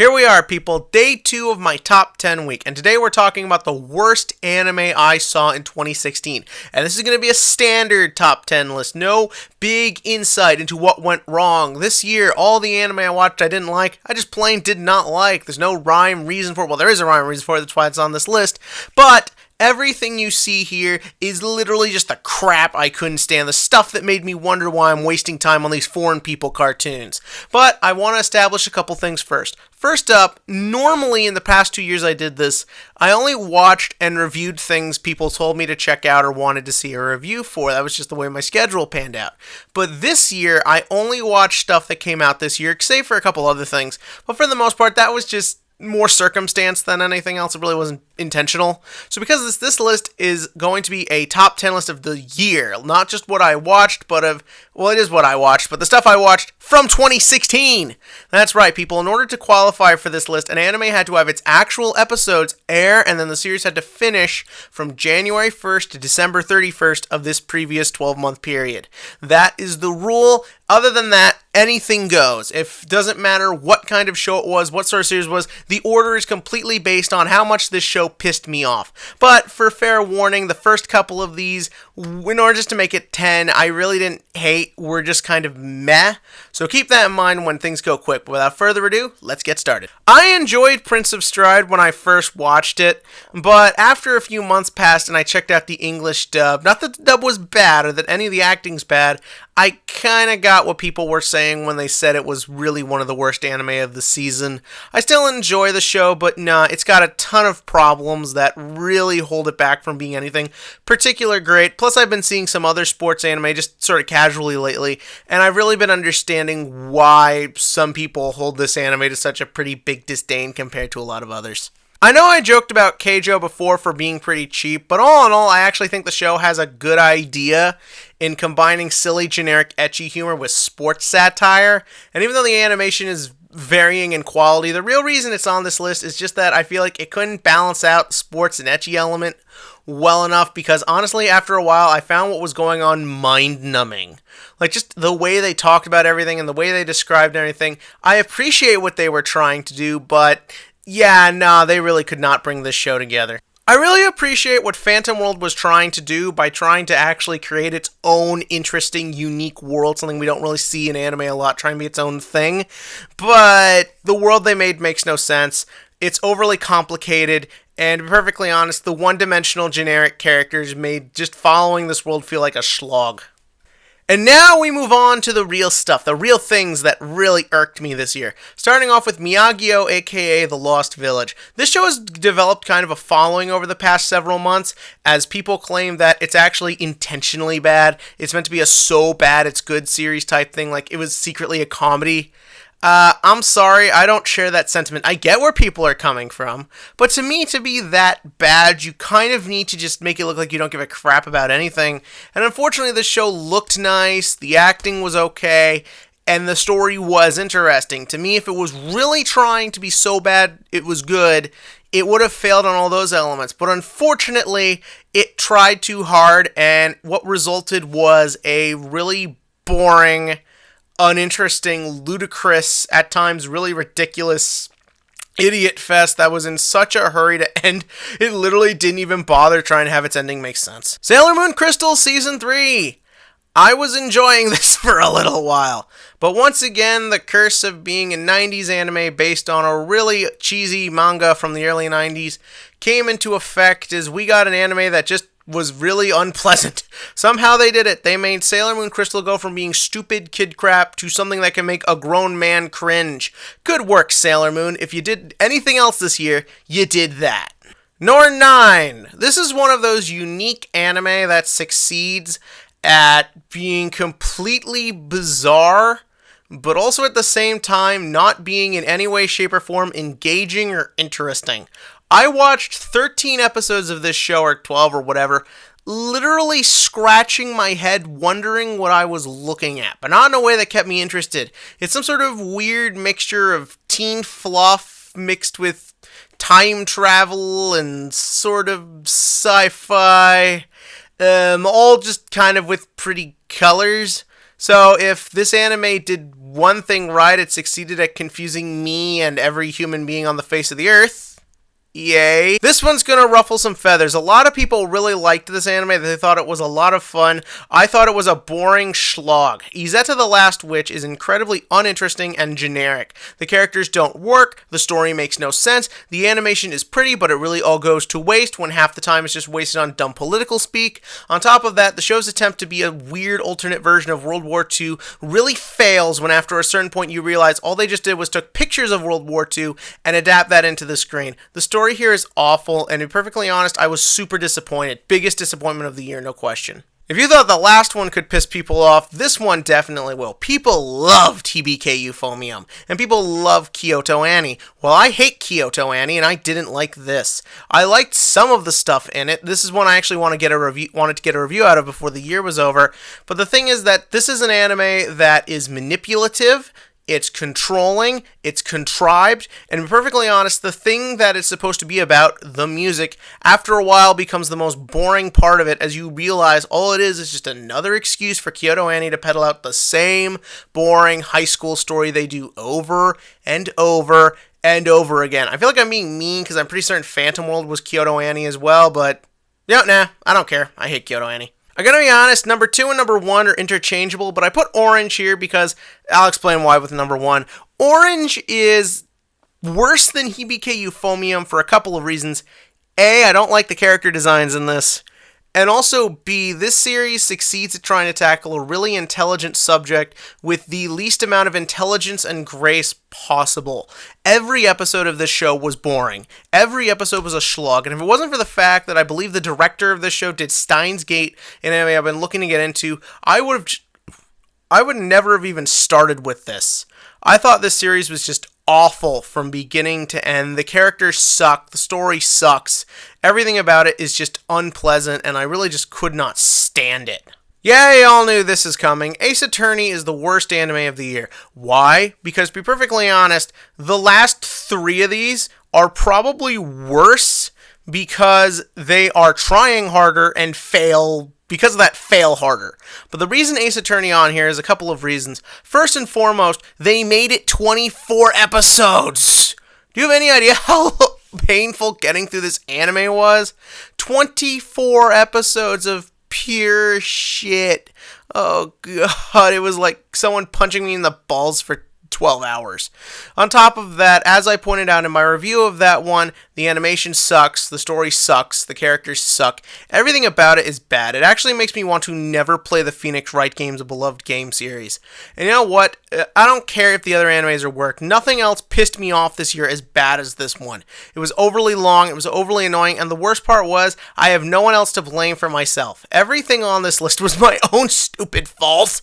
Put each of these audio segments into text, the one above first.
Here we are, people, day 2 of my top 10 week, and today we're talking about the worst anime I saw in 2016. And this is going to be a standard top 10 list, no big insight into what went wrong. This year, all the anime I watched I didn't like, I just plain did not like. There's no rhyme, reason for it. Well, there is a rhyme, reason for it, that's why it's on this list. But everything you see here is literally just the crap I couldn't stand, the stuff that made me wonder why I'm wasting time on these foreign people cartoons. But I want to establish a couple things first. First up, normally in the past 2 years I did this, I only watched and reviewed things people told me to check out or wanted to see a review for. That was just the way my schedule panned out. But this year, I only watched stuff that came out this year, save for a couple other things. But for the most part, that was just more circumstance than anything else. It really wasn't intentional. So because this list is going to be a top 10 list of the year, not just what I watched, but it is what I watched, but the stuff I watched from 2016. That's right, people. In order to qualify for this list, an anime had to have its actual episodes air, and then the series had to finish from January 1st to December 31st of this previous 12-month period. That is the rule. Other than that, anything goes. It doesn't matter what kind of show it was, what sort of series it was, the order is completely based on how much this show pissed me off. But for fair warning, the first couple of these, in order just to make it 10, I really didn't hate, were just kind of meh. So keep that in mind when things go quick. But without further ado, let's get started. I enjoyed Prince of Stride when I first watched it, but after a few months passed and I checked out the English dub, not that the dub was bad or that any of the acting's bad, I kind of got what people were saying when they said it was really one of the worst anime of the season. I still enjoy the show, but nah, it's got a ton of problems that really hold it back from being anything particular great. Plus, I've been seeing some other sports anime just sort of casually lately, and I've really been understanding why some people hold this anime to such a pretty big disdain compared to a lot of others. I know I joked about Keijo before for being pretty cheap, but all in all, I actually think the show has a good idea in combining silly, generic, ecchi humor with sports satire. And even though the animation is varying in quality, the real reason it's on this list is just that I feel like it couldn't balance out the sports and ecchi element well enough, because honestly, after a while, I found what was going on mind-numbing. Like, just the way they talked about everything and the way they described everything, I appreciate what they were trying to do, but yeah, nah, they really could not bring this show together. I really appreciate what Phantom World was trying to do by trying to actually create its own interesting, unique world, something we don't really see in anime a lot, trying to be its own thing. But the world they made makes no sense. It's overly complicated, and to be perfectly honest, the one-dimensional generic characters made just following this world feel like a slog. And now we move on to the real stuff, the real things that really irked me this year. Starting off with Miyagi-Oh, aka The Lost Village. This show has developed kind of a following over the past several months, as people claim that it's actually intentionally bad. It's meant to be a so bad it's good series type thing, like it was secretly a comedy. I'm sorry, I don't share that sentiment. I get where people are coming from, but to me, to be that bad, you kind of need to just make it look like you don't give a crap about anything. And unfortunately, the show looked nice, the acting was okay, and the story was interesting. To me, if it was really trying to be so bad it was good, it would have failed on all those elements. But unfortunately, it tried too hard, and what resulted was a really boring, uninteresting, ludicrous, at times really ridiculous idiot fest that was in such a hurry to end, it literally didn't even bother trying to have its ending make sense. Sailor Moon Crystal Season 3! I was enjoying this for a little while, but once again, the curse of being a 90s anime based on a really cheesy manga from the early 90s came into effect as we got an anime that just was really unpleasant. Somehow they did it. They made Sailor Moon Crystal go from being stupid kid crap to something that can make a grown man cringe. Good work, Sailor Moon. If you did anything else this year, you did that. Number 9. This is one of those unique anime that succeeds at being completely bizarre, but also at the same time not being in any way, shape, or form engaging or interesting. I watched 13 episodes of this show, or 12 or whatever, literally scratching my head wondering what I was looking at, but not in a way that kept me interested. It's some sort of weird mixture of teen fluff mixed with time travel and sort of sci-fi, all just kind of with pretty colors. So if this anime did one thing right, it succeeded at confusing me and every human being on the face of the earth. Yay. This one's gonna ruffle some feathers. A lot of people really liked this anime. They thought it was a lot of fun. I thought it was a boring schlog. Izetta the Last Witch is incredibly uninteresting and generic. The characters don't work, the story makes no sense, the animation is pretty, but it really all goes to waste when half the time it's just wasted on dumb political speak. On top of that, the show's attempt to be a weird alternate version of World War II really fails when after a certain point you realize all they just did was took pictures of World War II and adapt that into the screen. The story here is awful, and to be perfectly honest, I was super disappointed. Biggest disappointment of the year, no question. If you thought the last one could piss people off, this one definitely will. People love TBK Euphonium, and people love Kyoto Annie. Well, I hate Kyoto Annie, and I didn't like this. I liked some of the stuff in it. This is one I actually wanted to get a review out of before the year was over. But the thing is that this is an anime that is manipulative. It's controlling, it's contrived, and to be perfectly honest, the thing that it's supposed to be about, the music, after a while becomes the most boring part of it as you realize all it is just another excuse for Kyoto Annie to peddle out the same boring high school story they do over and over and over again. I feel like I'm being mean because I'm pretty certain Phantom World was Kyoto Annie as well, but nah, I don't care. I hate Kyoto Annie. I gotta be honest, number 2 and number 1 are interchangeable, but I put Orange here because I'll explain why with number 1. Orange is worse than Hibike Euphonium for a couple of reasons. A, I don't like the character designs in this. And also, B, this series succeeds at trying to tackle a really intelligent subject with the least amount of intelligence and grace possible. Every episode of this show was boring. Every episode was a schlog. And if it wasn't for the fact that I believe the director of this show did Steins Gate, an anime I've been looking to get into, I would never have even started with this. I thought this series was just awful from beginning to end. The characters suck. The story sucks. Everything about it is just unpleasant, and I really just could not stand it. Yeah, you all knew this is coming. Ace Attorney is the worst anime of the year. Why? Because, to be perfectly honest, the last 3 of these are probably worse because they are trying harder and fail because of that, fail harder. But the reason Ace Attorney on here is a couple of reasons. First and foremost, they made it 24 episodes. Do you have any idea how painful getting through this anime was? 24 episodes of pure shit. Oh god, it was like someone punching me in the balls for 12 hours. On top of that, as I pointed out in my review of that one, the animation sucks, the story sucks, the characters suck, everything about it is bad. It actually makes me want to never play the Phoenix Wright games, a beloved game series. And you know what? I don't care if the other animes are work. Nothing else pissed me off this year as bad as this one. It was overly long, it was overly annoying, and the worst part was, I have no one else to blame for myself. Everything on this list was my own stupid fault.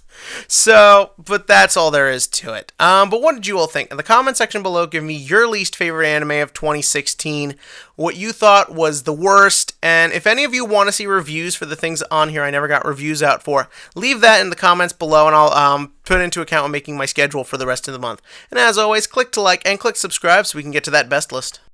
So, but that's all there is to it. But what did you all think? In the comment section below, give me your least favorite anime of 2016, what you thought was the worst, and if any of you want to see reviews for the things on here I never got reviews out for, leave that in the comments below, and I'll put it into account when making my schedule for the rest of the month. And as always, click to like and click subscribe so we can get to that best list.